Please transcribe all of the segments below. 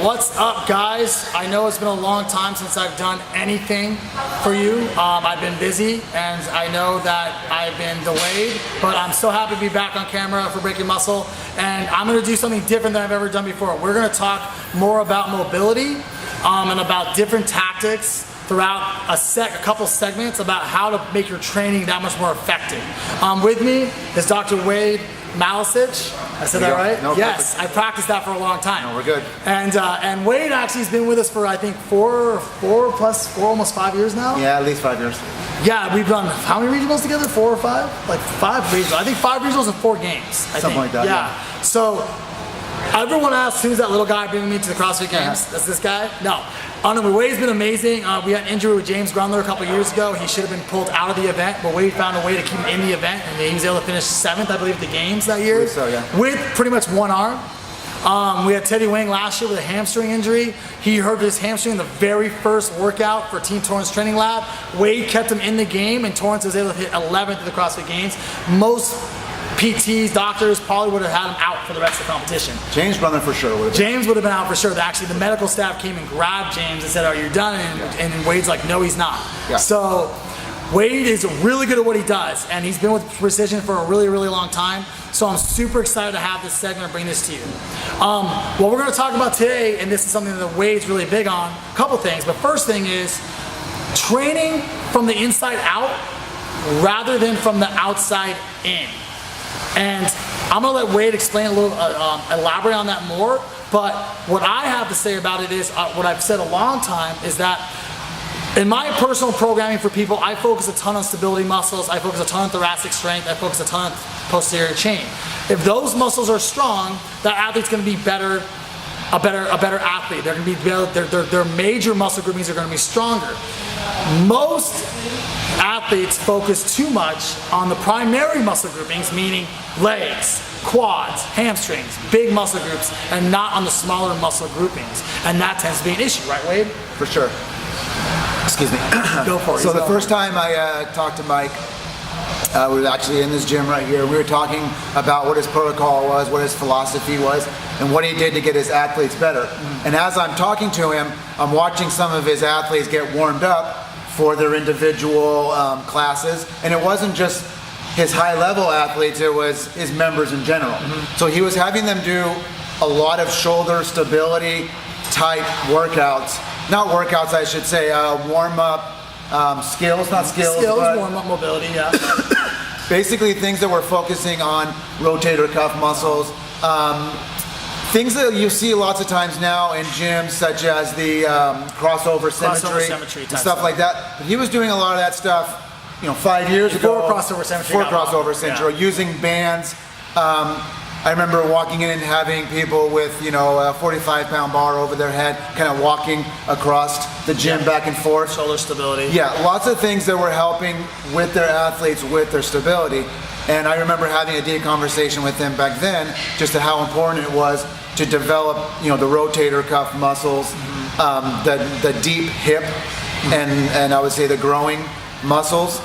What's up, guys? I know it's been a long time since I've done anything for you. I've been busy and I know that I've been delayed, but I'm so happy to be back on camera for Breaking Muscle, and I'm gonna do something different than I've ever done before. We're gonna talk more about mobility and about different tactics throughout a couple segments about how to make your training that much more effective. With me is Dr. Wade Maselich. I said that right? No, yes, perfect. I practiced that for a long time. No, we're good. And Wade actually has been with us for I think four, almost 5 years now. Yeah, at least 5 years. Yeah, we've done how many regionals together? 4 or 5? Like 5 regionals. I think 5 regionals and 4 games. Something like that. Yeah. So everyone asks, who's that little guy bringing me to the CrossFit Games? That's this guy? No. Wade's been amazing. We had an injury with James Grundler a couple years ago. He should have been pulled out of the event, but Wade found a way to keep him in the event, and he was able to finish 7th, I believe, at the games that year. So, yeah. With pretty much one arm. We had Teddy Wang last year with a hamstring injury. He hurt his hamstring in the very first workout for Team Torrance Training Lab. Wade kept him in the game, and Torrance was able to hit 11th at the CrossFit Games. Most PTs, doctors probably would have had him out for the rest of the competition. James Grundler for sure would have been. James would have been out for sure. Actually, the medical staff came and grabbed James and said, "Are you done?" And Wade's like, "No, he's not." Yeah. So Wade is really good at what he does, and he's been with Precision for a really, really long time. So I'm super excited to have this segment and bring this to you. What we're going to talk about today, and this is something that Wade's really big on, a couple things. But first thing is training from the inside out rather than from the outside in. And I'm gonna let Wade explain a little, elaborate on that more, but what I have to say about it is, what I've said a long time is that in my personal programming for people, I focus a ton on stability muscles, I focus a ton on thoracic strength, I focus a ton on posterior chain. If those muscles are strong, that athlete's gonna be better, a better athlete. They're gonna be better, their major muscle groupings are gonna be stronger. Most athletes focus too much on the primary muscle groupings, meaning legs, quads, hamstrings, big muscle groups, and not on the smaller muscle groupings. And that tends to be an issue, right, Wade? For sure. Excuse me. Go for it. So the first time I talked to Mike, we were actually in this gym right here. We were talking about what his protocol was, what his philosophy was, and what he did to get his athletes better. And as I'm talking to him, I'm watching some of his athletes get warmed up for their individual classes, and it wasn't just his high-level athletes, it was his members in general. So he was having them do a lot of shoulder stability type workouts, not workouts I should say, warm-up skills, not skills, but warm-up mobility, yeah. basically things that we're focusing on rotator cuff muscles, things that you see lots of times now in gyms, such as the crossover symmetry and stuff like that. But he was doing a lot of that stuff, 5 years ago. Before crossover symmetry. Before crossover symmetry, using bands. I remember walking in and having people with, a 45-pound bar over their head, kind of walking across the gym back and forth. Shoulder stability. Yeah, lots of things that were helping with their athletes with their stability. And I remember having a deep conversation with him back then, just to how important it was to develop, the rotator cuff muscles, the deep hip, and I would say the growing muscles,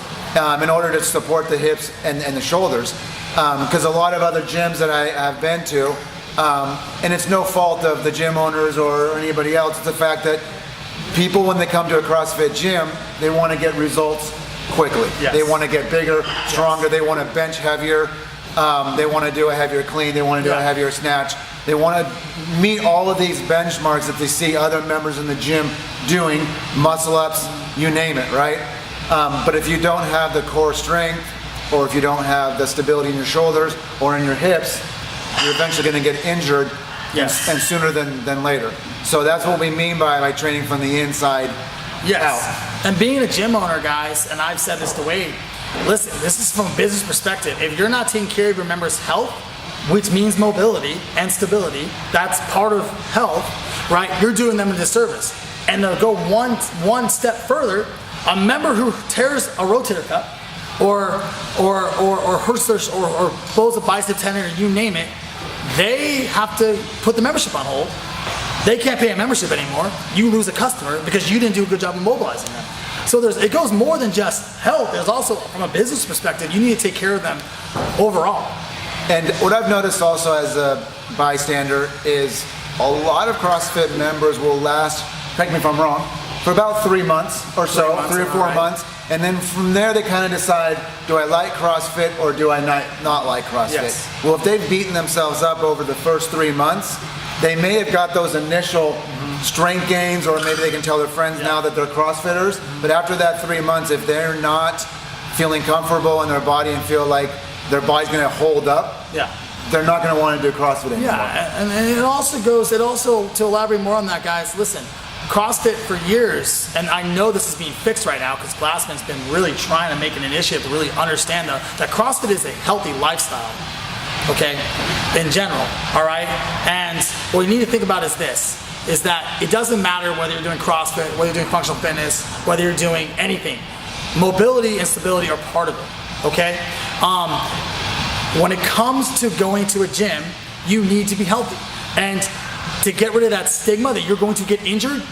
in order to support the hips and the shoulders. Because a lot of other gyms that I have been to, and it's no fault of the gym owners or anybody else, it's the fact that people, when they come to a CrossFit gym, they want to get results quickly. Yes. They want to get bigger, stronger, they want to bench heavier, they want to do a heavier clean, they want to do a heavier snatch. They want to meet all of these benchmarks that they see other members in the gym doing, muscle ups, you name it, right? But if you don't have the core strength, or if you don't have the stability in your shoulders or in your hips, you're eventually going to get injured, and sooner than later. So that's what we mean by training from the inside out. And being a gym owner, guys, and I've said this to Wade, listen, this is from a business perspective. If you're not taking care of your members' health, which means mobility and stability, that's part of health, right? You're doing them a disservice. And to go one step further, a member who tears a rotator cuff or hurts their, or blows a bicep tendon, or you name it, they have to put the membership on hold. They can't pay a membership anymore. You lose a customer because you didn't do a good job of mobilizing them. So it goes more than just health. There's also, from a business perspective, you need to take care of them overall. And what I've noticed also as a bystander is a lot of CrossFit members will last, correct me if I'm wrong, for about 3 months or so, 3 or 4 months. And then from there they kind of decide, do I like CrossFit or do I not like CrossFit? Yes. Well, if they've beaten themselves up over the first 3 months, they may have got those initial strength gains, or maybe they can tell their friends now that they're CrossFitters. But after that 3 months, if they're not feeling comfortable in their body and feel like their body's gonna hold up, they're not gonna wanna do CrossFit anymore. Yeah, and it also, to elaborate more on that, guys, listen, CrossFit for years, and I know this is being fixed right now because Glassman's been really trying to make an initiative to really understand that CrossFit is a healthy lifestyle, okay, in general, all right? And what you need to think about is this, is that it doesn't matter whether you're doing CrossFit, whether you're doing functional fitness, whether you're doing anything. Mobility and stability are part of it, okay? When it comes to going to a gym, you need to be healthy. And to get rid of that stigma that you're going to get injured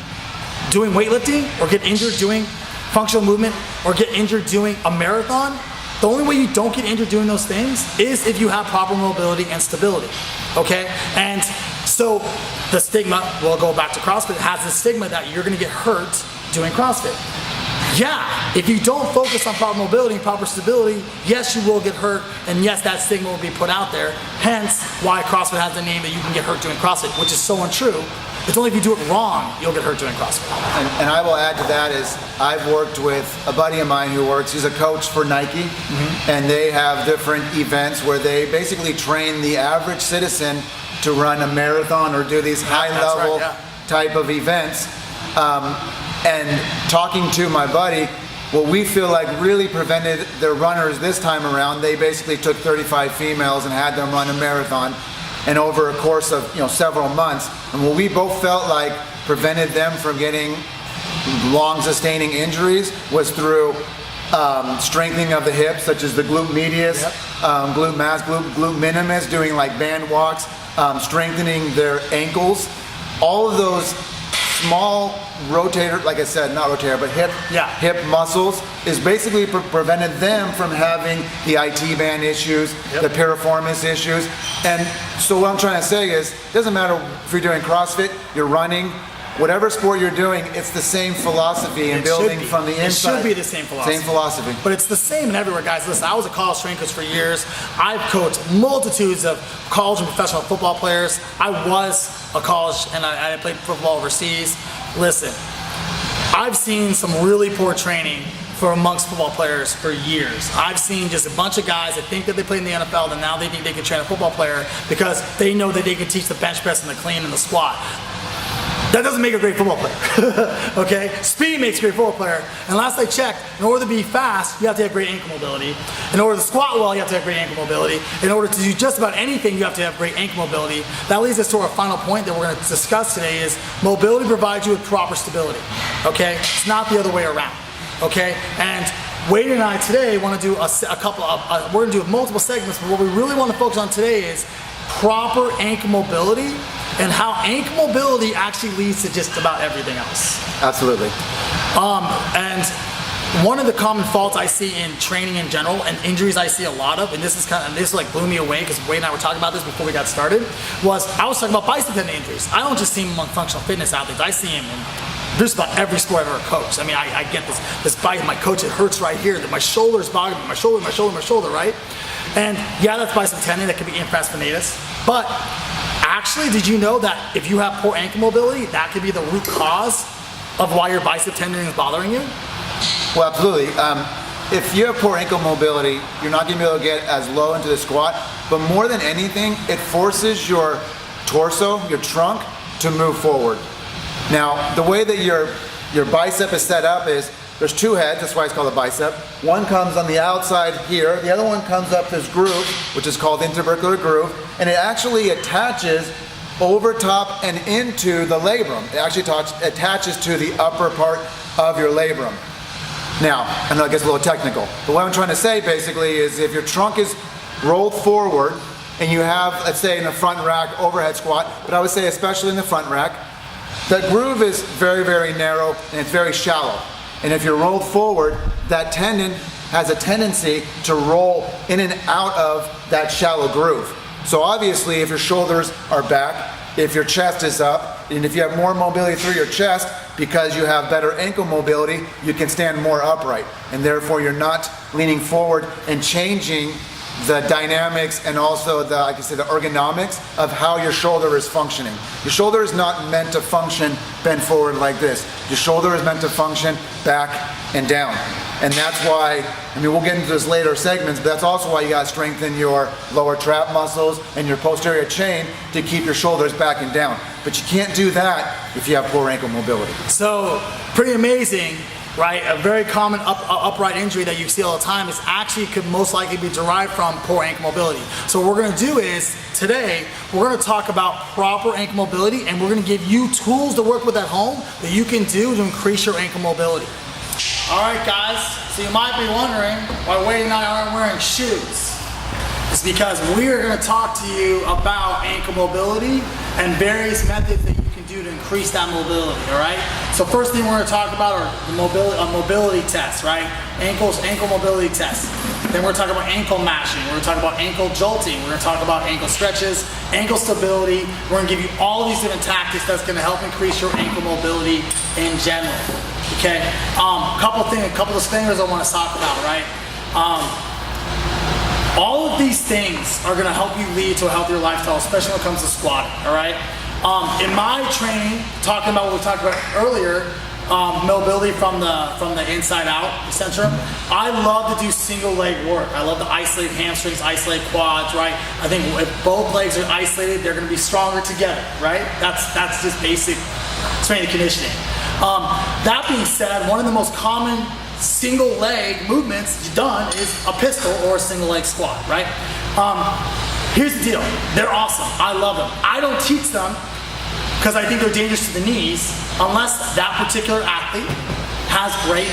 doing weightlifting, or get injured doing functional movement, or get injured doing a marathon, the only way you don't get injured doing those things is if you have proper mobility and stability, okay? And so the stigma, we'll go back to CrossFit, has the stigma that you're gonna get hurt doing CrossFit. Yeah, if you don't focus on proper mobility and proper stability, yes, you will get hurt, and yes, that stigma will be put out there. Hence, why CrossFit has the name that you can get hurt doing CrossFit, which is so untrue. It's only if you do it wrong, you'll get hurt doing CrossFit. And I will add to that is, I've worked with a buddy of mine who works, he's a coach for Nike, and they have different events where they basically train the average citizen to run a marathon or do these high-level type of events. And talking to my buddy, what we feel like really prevented their runners this time around, they basically took 35 females and had them run a marathon, and over a course of several months. And what we both felt like prevented them from getting long sustaining injuries was through strengthening of the hips, such as the glute medius, glute max, glute minimus, doing like band walks, strengthening their ankles. All of those small rotator, like I said, not rotator, but hip muscles, is basically prevented them from having the IT band issues, the piriformis issues. And so what I'm trying to say is, it doesn't matter if you're doing CrossFit, you're running, whatever sport you're doing, it's the same philosophy and building from the inside. It should be the same philosophy. Same philosophy. But it's the same in everywhere, guys. Listen, I was a college strength coach for years. I've coached multitudes of college and professional football players. I was a college, and I played football overseas. Listen, I've seen some really poor training for amongst football players for years. I've seen just a bunch of guys that think that they play in the NFL, and now they think they can train a football player because they know that they can teach the bench press and the clean and the squat. That doesn't make a great football player, okay? Speed makes a great football player. And last I checked, in order to be fast, you have to have great ankle mobility. In order to squat well, you have to have great ankle mobility. In order to do just about anything, you have to have great ankle mobility. That leads us to our final point that we're gonna discuss today is mobility provides you with proper stability, okay? It's not the other way around, okay? And Wade and I today wanna do we're gonna do multiple segments, but what we really wanna focus on today is proper ankle mobility and how ankle mobility actually leads to just about everything else. Absolutely. And one of the common faults I see in training in general, and injuries I see a lot of, and this like blew me away because Wade and I were talking about this before we got started, was I was talking about bicep tendon injuries. I don't just see them among functional fitness athletes, I see them in just about every sport I've ever coached. I mean, I get this bite, my coach, it hurts right here, that my shoulder's bothering me, my shoulder, right? And yeah, that's bicep tendon, that could be infraspinatus, but actually, did you know that if you have poor ankle mobility, that could be the root cause of why your bicep tendon is bothering you? Well, absolutely. If you have poor ankle mobility, you're not going to be able to get as low into the squat, but more than anything, it forces your torso, your trunk, to move forward. Now, the way that your bicep is set up is, there's two heads, that's why it's called a bicep. One comes on the outside here, the other one comes up this groove, which is called intervertebral groove, and it actually attaches over top and into the labrum. It actually attaches to the upper part of your labrum. Now, I know it gets a little technical, but what I'm trying to say basically is if your trunk is rolled forward and you have, let's say in the front rack, overhead squat, but I would say especially in the front rack, that groove is very, very narrow and it's very shallow. And if you're rolled forward, that tendon has a tendency to roll in and out of that shallow groove. So obviously, if your shoulders are back, if your chest is up, and if you have more mobility through your chest, because you have better ankle mobility, you can stand more upright, and therefore you're not leaning forward and changing the dynamics and also the, like I said, the ergonomics of how your shoulder is functioning. Your shoulder is not meant to function bent forward like this. Your shoulder is meant to function back and down. And that's why, I mean, we'll get into this later segments, but that's also why you gotta strengthen your lower trap muscles and your posterior chain to keep your shoulders back and down. But you can't do that if you have poor ankle mobility. So, pretty amazing, right? A very common upright injury that you see all the time is actually could most likely be derived from poor ankle mobility. So what we're gonna do is, today, we're gonna talk about proper ankle mobility, and we're gonna give you tools to work with at home that you can do to increase your ankle mobility. All right, guys, so you might be wondering why Wade and I aren't wearing shoes. It's because we're gonna talk to you about ankle mobility and various methods that you can do to increase that mobility, all right? So first thing we're gonna talk about are the mobility tests, right? Ankle mobility tests. Then we're gonna talk about ankle mashing. We're gonna talk about ankle jolting. We're gonna talk about ankle stretches, ankle stability. We're gonna give you all of these different tactics that's gonna help increase your ankle mobility in general. Okay, couple of things I want to talk about, right? All of these things are going to help you lead to a healthier lifestyle, especially when it comes to squatting, all right? In my training, talking about what we talked about earlier, mobility from the inside out, etc. I love to do single leg work. I love to isolate hamstrings, isolate quads, right? I think if both legs are isolated, they're going to be stronger together, right? That's just basic strength and conditioning. That being said, one of the most common single leg movements done is a pistol or a single leg squat, right? Here's the deal, they're awesome, I love them. I don't teach them because I think they're dangerous to the knees unless that particular athlete has great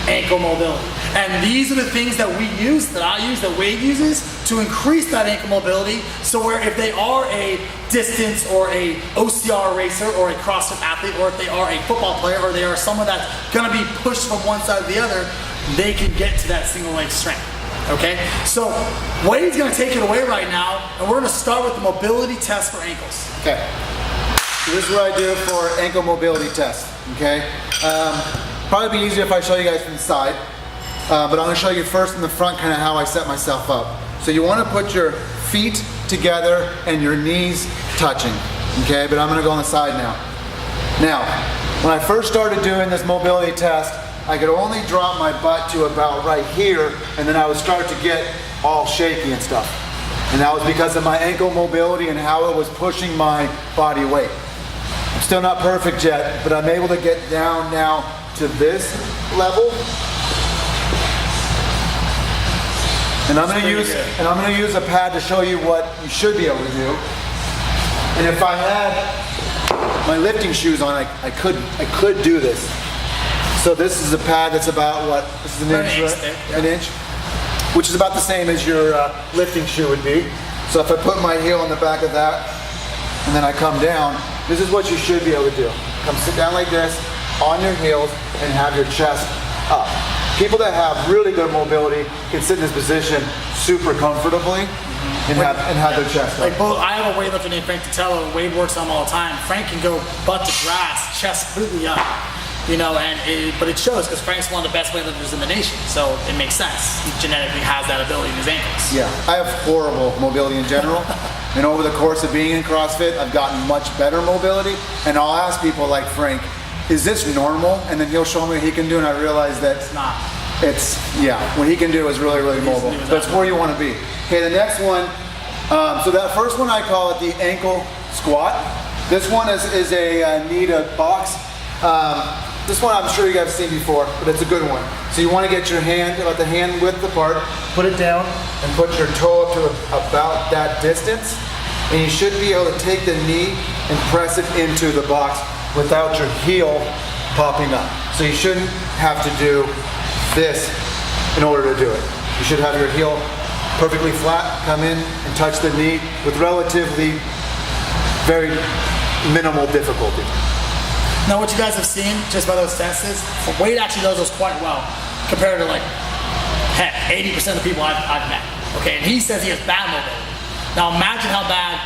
ankle mobility. And these are the things that we use, that I use, that Wade uses to increase that ankle mobility. So where if they are a distance or a OCR racer or a CrossFit athlete, or if they are a football player, or they are someone that's gonna be pushed from one side to the other, they can get to that single leg strength, okay? So Wade's gonna take it away right now, and we're gonna start with the mobility test for ankles. Okay, so this is what I do for ankle mobility test, okay? Probably be easier if I show you guys from the side, but I'm gonna show you first in the front kind of how I set myself up. So you wanna put your feet together and your knees touching, okay? But I'm gonna go on the side now. Now, when I first started doing this mobility test, I could only drop my butt to about right here, and then I would start to get all shaky and stuff. And that was because of my ankle mobility and how it was pushing my body weight. I'm still not perfect yet, but I'm able to get down now to this level. And I'm gonna use a pad to show you what you should be able to do. And if I had my lifting shoes on, I could do this. So this is a pad that's about what? This is an inch, right? Yeah. An inch, which is about the same as your lifting shoe would be. So if I put my heel on the back of that, and then I come down, this is what you should be able to do. Come sit down like this, on your heels, and have your chest up. People that have really good mobility can sit in this position super comfortably and have their chest up. Like both, I have a weightlifter named Frank Tromello, and Wade works on him all the time. Frank can go butt to grass, chest completely up, you know, but it shows because Frank's one of the best weightlifters in the nation, so it makes sense. He genetically has that ability in his ankles. Yeah, I have horrible mobility in general, and over the course of being in CrossFit, I've gotten much better mobility, and I'll ask people like Frank, is this normal? And then he'll show me what he can do, and I realize that it's not. What he can do is really, really mobile. That's where you want to be. Okay, the next one, so that first one I call it the ankle squat. This one is a knee to box. This one I'm sure you guys have seen before, but it's a good one. So you want to get your hand, about the hand width apart, put it down, and put your toe up to about that distance. And you should be able to take the knee and press it into the box without your heel popping up. So you shouldn't have to do this in order to do it. You should have your heel perfectly flat, come in and touch the knee with relatively very minimal difficulty. Now what you guys have seen just by those tests is, Wade actually does those quite well compared to like, heck, 80% of the people I've met. Okay, and he says he has bad mobility. Now imagine how bad,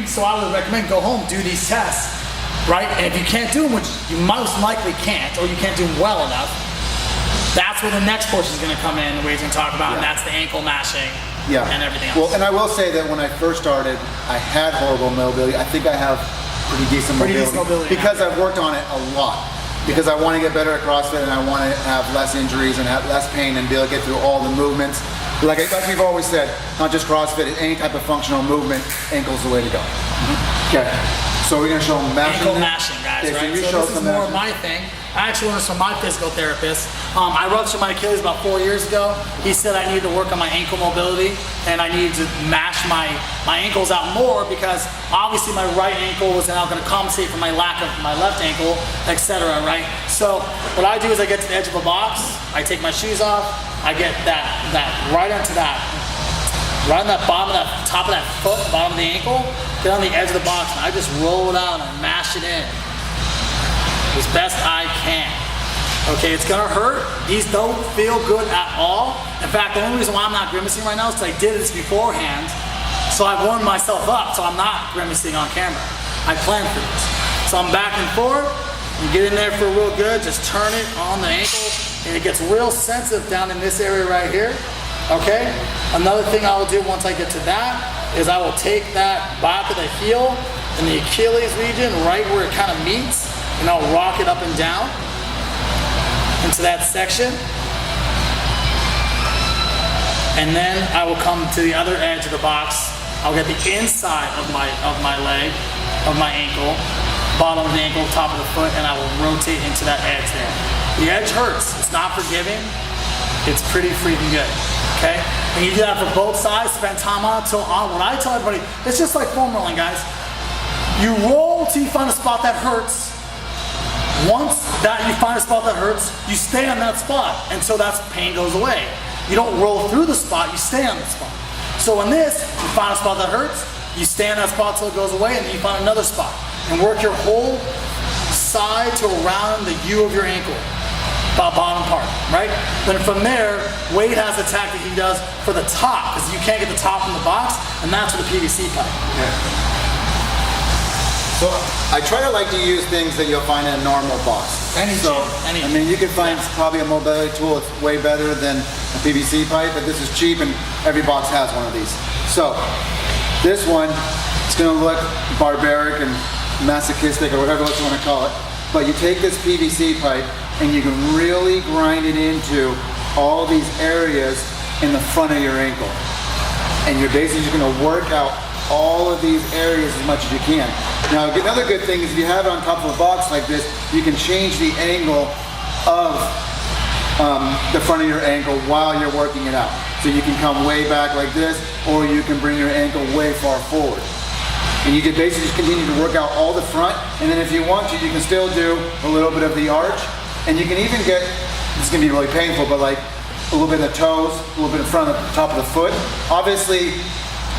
so I would recommend go home, do these tests, right? And if you can't do them, which you most likely can't, or you can't do them well enough, that's where the next portion is going to come in, the way we're going to talk about, and that's the ankle mashing and everything else. Well, and I will say that when I first started, I had horrible mobility. I think I have pretty decent mobility because I've worked on it a lot. Because I want to get better at CrossFit and I want to have less injuries and have less pain and be able to get through all the movements. Like we've always said, not just CrossFit, any type of functional movement, ankle's the way to go. Okay, so we're going to show them mashing. Ankle mashing, guys, right? So this is more of my thing. I actually learned from my physical therapist. I ruptured my Achilles about 4 years ago. He said I needed to work on my ankle mobility and I needed to mash my ankles out more because obviously my right ankle was now going to compensate for my lack of my left ankle, etc. Right? So what I do is I get to the edge of a box, I take my shoes off, I get that right onto that, right on that bottom of that top of that foot, bottom of the ankle, get on the edge of the box and I just roll it out and mash it in as best I can. Okay, it's gonna hurt. These don't feel good at all. In fact, the only reason why I'm not grimacing right now is because I did this beforehand, so I warmed myself up, so I'm not grimacing on camera. I planned for this. So I'm back and forth, you get in there for real good, just turn it on the ankle, and it gets real sensitive down in this area right here, okay? Another thing I will do once I get to that is I will take that back of the heel in the Achilles region, right where it kind of meets, and I'll rock it up and down into that section. And then I will come to the other edge of the box. I'll get the inside of my leg, of my ankle, bottom of the ankle, top of the foot, and I will rotate into that edge there. The edge hurts. It's not forgiving. It's pretty freaking good. Okay? And you do that for both sides, spend time on it till on. What I tell everybody, it's just like foam rolling, guys. You roll till you find a spot that hurts. Once that you find a spot that hurts, you stay on that spot until that pain goes away. You don't roll through the spot, you stay on the spot. So in this, you find a spot that hurts, you stay on that spot till it goes away, and then you find another spot. And work your whole side to around the U of your ankle, bottom part, right? Then from there, Wade has a tactic he does for the top, because you can't get the top from the box, and that's with the PVC pipe. Yeah. So I try to like to use things that you'll find in a normal box. I mean, you can find probably a mobility tool that's way better than a PVC pipe, but this is cheap and every box has one of these. So this one, it's going to look barbaric and masochistic or whatever else you want to call it, but you take this PVC pipe and you can really grind it into all these areas in the front of your ankle. And you're basically just going to work out all of these areas as much as you can. Now, another good thing is if you have it on top of a box like this, you can change the angle of the front of your ankle while you're working it out. So you can come way back like this, or you can bring your ankle way far forward. And you can basically just continue to work out all the front, and then if you want to, you can still do a little bit of the arch, and you can even get, this is going to be really painful, but like a little bit of the toes, a little bit in front of the top of the foot. Obviously,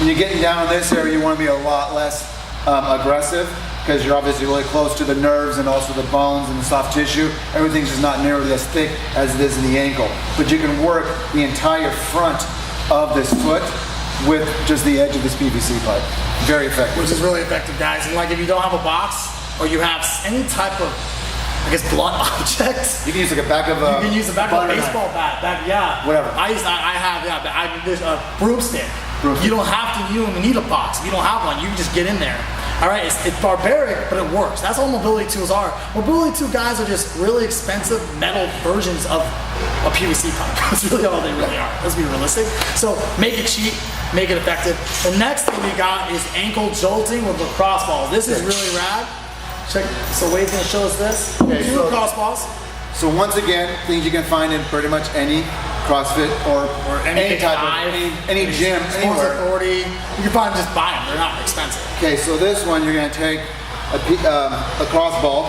when you're getting down in this area, you want to be a lot less aggressive because you're obviously really close to the nerves and also the bones and the soft tissue. Everything's just not nearly as thick as it is in the ankle. But you can work the entire front of this foot with just the edge of this PVC pipe. Very effective. Which is really effective, guys. And like if you don't have a box or you have any type of, I guess, blunt object. You can use like a back of a, you can use the back of a baseball bat. Yeah. Whatever. I have there's a broomstick. You don't have to, you don't even need a box. If you don't have one, you can just get in there. All right, it's barbaric, but it works. That's all mobility tools are. Mobility tool guys are just really expensive metal versions of a PVC pipe. That's really all they really are. Let's be realistic. So make it cheap, make it effective. The next thing we got is ankle jolting with lacrosse balls. This is really rad. Check. So Wade's gonna show us this. Okay, so lacrosse balls. So once again, things you can find in pretty much any CrossFit or any type of any gym, anywhere. Authority. You can probably just buy them. They're not expensive. Okay, so this one you're going to take a lacrosse ball.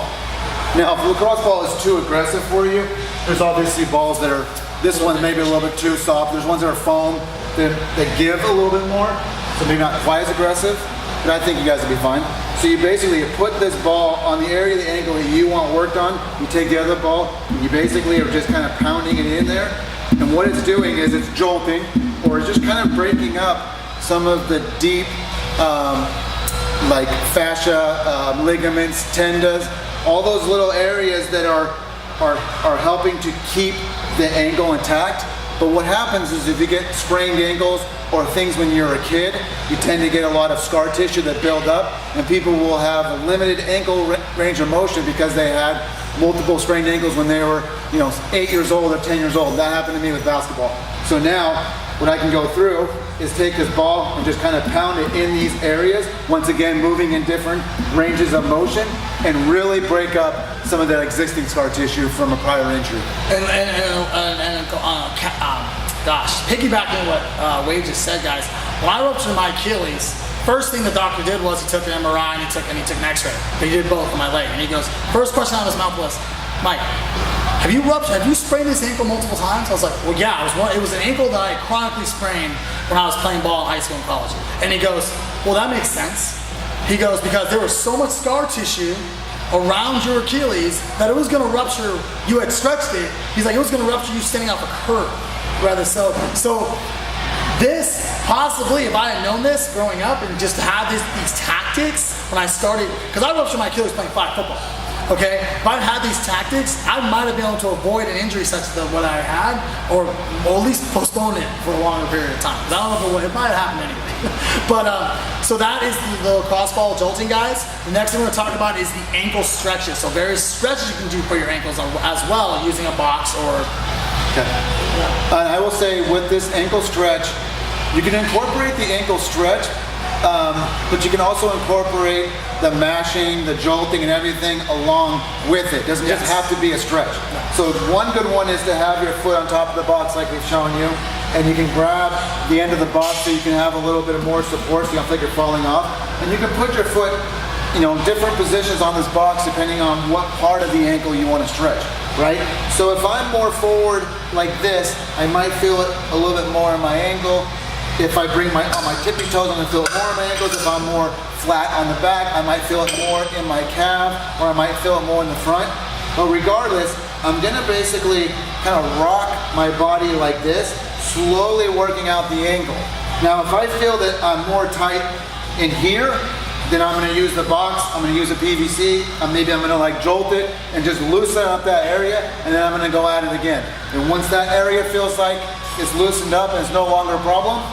Now, if the lacrosse ball is too aggressive for you, there's obviously balls that are. This one maybe a little bit too soft. There's ones that are foam that give a little bit more, so maybe not quite as aggressive. But I think you guys will be fine. So you basically put this ball on the area of the ankle that you want worked on. You take the other ball, and you basically are just kind of pounding it in there. And what it's doing is it's jolting, or it's just kind of breaking up some of the deep like fascia, ligaments, tendons, all those little areas that are helping to keep the ankle intact. But what happens is if you get sprained ankles or things when you're a kid, you tend to get a lot of scar tissue that build up, and people will have a limited ankle range of motion because they had multiple sprained ankles when they were 8 years old or 10 years old. That happened to me with basketball. So now what I can go through is take this ball and just kind of pound it in these areas, once again moving in different ranges of motion, and really break up some of that existing scar tissue from a prior injury. Gosh, piggybacking on what Wade just said, guys, when I ruptured my Achilles, first thing the doctor did was he took an MRI and he took an X-ray. He did both on my leg, and he goes, first question out of his mouth was, Mike, have you sprained this ankle multiple times? I was like, well, yeah, it was an ankle that I chronically sprained when I was playing ball in high school and college. And he goes, well, that makes sense. He goes, because there was so much scar tissue around your Achilles that it was going to rupture. You had stretched it. He's like, it was going to rupture you standing off a curb. Rather so this possibly, if I had known this growing up and just had these tactics when I started, because I ruptured my Achilles playing flag football. Okay, if I'd had these tactics, I might have been able to avoid an injury such as what I had, or at least postpone it for a longer period of time. I don't know if it might have happened anyway. But so that is the cross-ball jolting, guys. The next thing we're going to talk about is the ankle stretches. So various stretches you can do for your ankles as well, using a box or. Okay. Yeah. I will say with this ankle stretch, you can incorporate the ankle stretch, but you can also incorporate the mashing, the jolting, and everything along with it. It doesn't just have to be a stretch. So one good one is to have your foot on top of the box like we've shown you, and you can grab the end of the box so you can have a little bit of more support so you don't think you're falling off. And you can put your foot, different positions on this box depending on what part of the ankle you want to stretch, right? So if I'm more forward like this, I might feel it a little bit more in my ankle. If I bring on my tippy toes, I'm going to feel it more in my ankles. If I'm more flat on the back, I might feel it more in my calf, or I might feel it more in the front. But regardless, I'm going to basically kind of rock my body like this, slowly working out the ankle. Now, if I feel that I'm more tight in here, then I'm going to use the box, I'm going to use a PVC, maybe I'm going to jolt it and just loosen up that area, and then I'm going to go at it again. And once that area feels like it's loosened up and it's no longer a problem,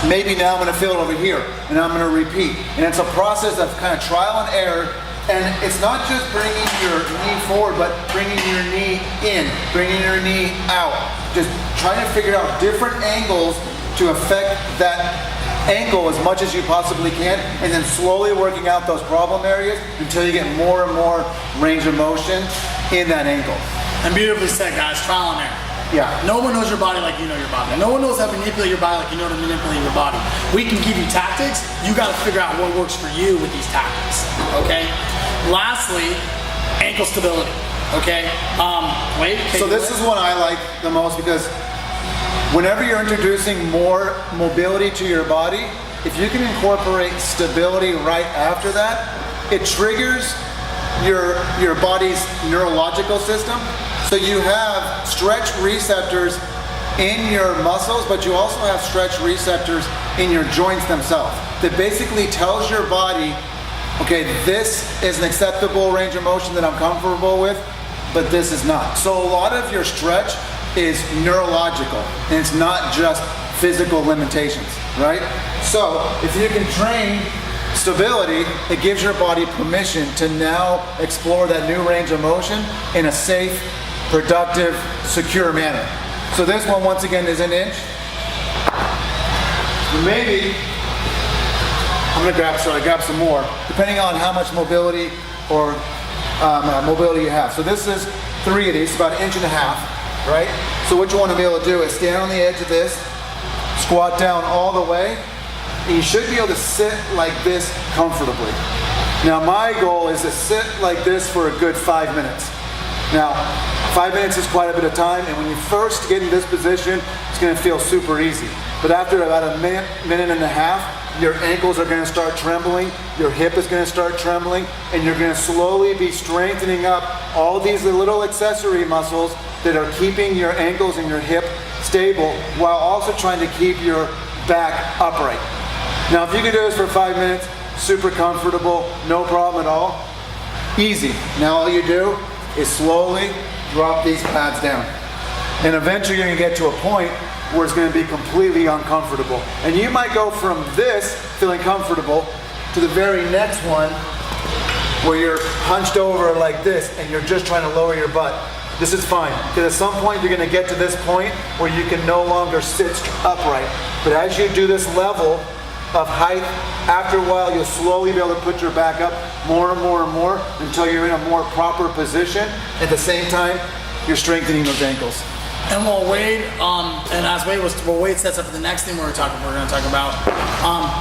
maybe now I'm going to feel it over here, and I'm going to repeat. And it's a process of kind of trial and error, and it's not just bringing your knee forward, but bringing your knee in, bringing your knee out. Just trying to figure out different angles to affect that ankle as much as you possibly can, and then slowly working out those problem areas until you get more and more range of motion in that ankle. And beautifully said, guys, trial and error. Yeah. No one knows your body like you know your body. No one knows how to manipulate your body like you know how to manipulate your body. We can give you tactics. You got to figure out what works for you with these tactics. Okay. Lastly, ankle stability. Okay. Wait. So this is one I like the most because whenever you're introducing more mobility to your body, if you can incorporate stability right after that, it triggers your body's neurological system. So you have stretch receptors in your muscles, but you also have stretch receptors in your joints themselves that basically tells your body, okay, this is an acceptable range of motion that I'm comfortable with, but this is not. So a lot of your stretch is neurological, and it's not just physical limitations, right? So if you can train stability, it gives your body permission to now explore that new range of motion in a safe, productive, secure manner. So this one, once again, is an inch. Maybe I'm gonna grab some more, depending on how much mobility or mobility you have. So this is 3 of these, about 1.5 inches, right? So what you want to be able to do is stand on the edge of this, squat down all the way, and you should be able to sit like this comfortably. Now my goal is to sit like this for a good 5 minutes. Now 5 minutes is quite a bit of time, and when you first get in this position, it's going to feel super easy. But after about a minute, minute and a half, your ankles are going to start trembling, your hip is going to start trembling, and you're going to slowly be strengthening up all these little accessory muscles that are keeping your ankles and your hip stable while also trying to keep your back upright. Now if you can do this for 5 minutes, super comfortable, no problem at all, easy. Now all you do is slowly drop these pads down. And eventually you're gonna get to a point where it's gonna be completely uncomfortable. And you might go from this feeling comfortable to the very next one where you're hunched over like this and you're just trying to lower your butt. This is fine, because at some point you're gonna get to this point where you can no longer sit upright. But as you do this level of height, after a while you'll slowly be able to put your back up more and more and more until you're in a more proper position. At the same time, you're strengthening those ankles. And while Wade, Wade sets up for the next thing we're going to talk about,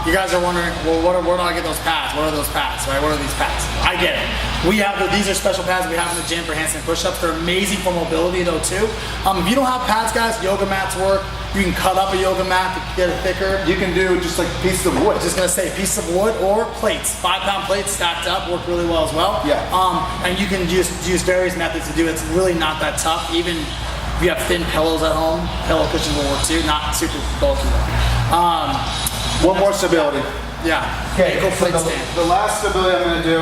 you guys are wondering, well, where do I get those pads? What are those pads, right? What are these pads? I get it. These are special pads we have in the gym for handstand push-ups. They're amazing for mobility though too. If you don't have pads, guys, yoga mats work. You can cut up a yoga mat to get it thicker. You can do just like pieces of wood. Just gonna say pieces of wood or plates. 5-pound plates stacked up work really well as well. Yeah. And you can use various methods to do it. It's really not that tough. Even if you have thin pillows at home, pillow cushions will work too. Not super bulky though. One more stability. Yeah. Okay. Ankle plate So stand. the last stability I'm going to do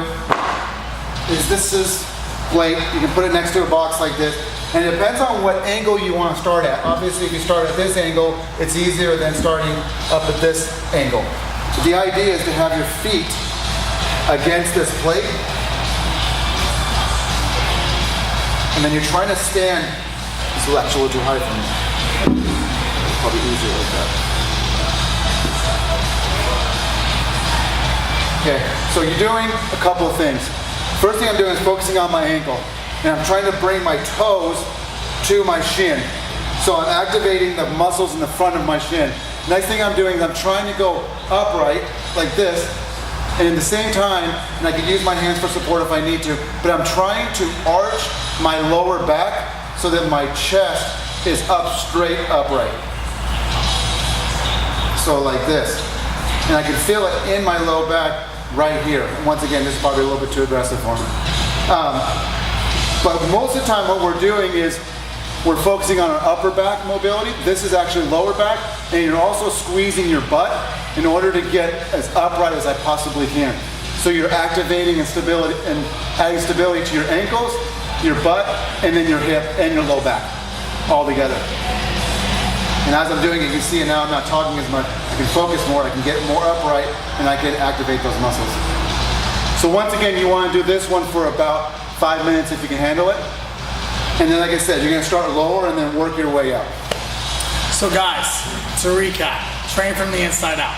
is this is plate. You can put it next to a box like this. And it depends on what angle you want to start at. Obviously, if you start at this angle, it's easier than starting up at this angle. So the idea is to have your feet against this plate. And then you're trying to stand. This will actually do high for me. Probably easier like that. Okay, so you're doing a couple of things. First thing I'm doing is focusing on my ankle. And I'm trying to bring my toes to my shin. So I'm activating the muscles in the front of my shin. Next thing I'm doing is I'm trying to go upright like this. And at the same time, and I can use my hands for support if I need to, but I'm trying to arch my lower back so that my chest is up straight upright. So like this. And I can feel it in my low back right here. And once again, this is probably a little bit too aggressive for me. But most of the time what we're doing is we're focusing on our upper back mobility. This is actually lower back, and you're also squeezing your butt in order to get as upright as I possibly can. So you're activating and adding stability to your ankles, your butt, and then your hip and your low back all together. And as I'm doing it, you can see it now I'm not talking as much. I can focus more, I can get more upright, and I can activate those muscles. So once again, you want to do this one for about 5 minutes if you can handle it. And then like I said, you're going to start lower and then work your way up. So guys, to recap, train from the inside out.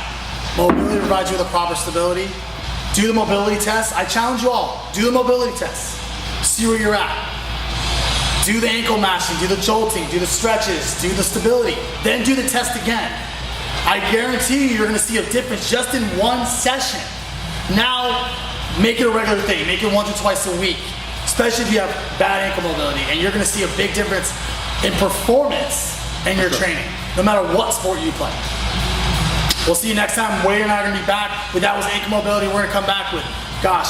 Mobility provides you with a proper stability. Do the mobility test. I challenge you all, do the mobility test. See where you're at. Do the ankle mashing, do the jolting, do the stretches, do the stability, then do the test again. I guarantee you're gonna see a difference just in one session. Now, make it a regular thing, make it once or twice a week, especially if you have bad ankle mobility, and you're gonna see a big difference in performance in your training, no matter what sport you play. We'll see you next time. Wade and I are gonna be back with That Was Ankle Mobility. We're gonna come back with,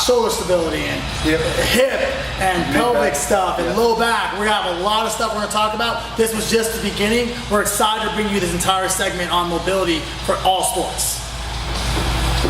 shoulder stability and hip and pelvic stuff and low back. We're gonna have a lot of stuff we're gonna talk about. This was just the beginning. We're excited to bring you this entire segment on mobility for all sports.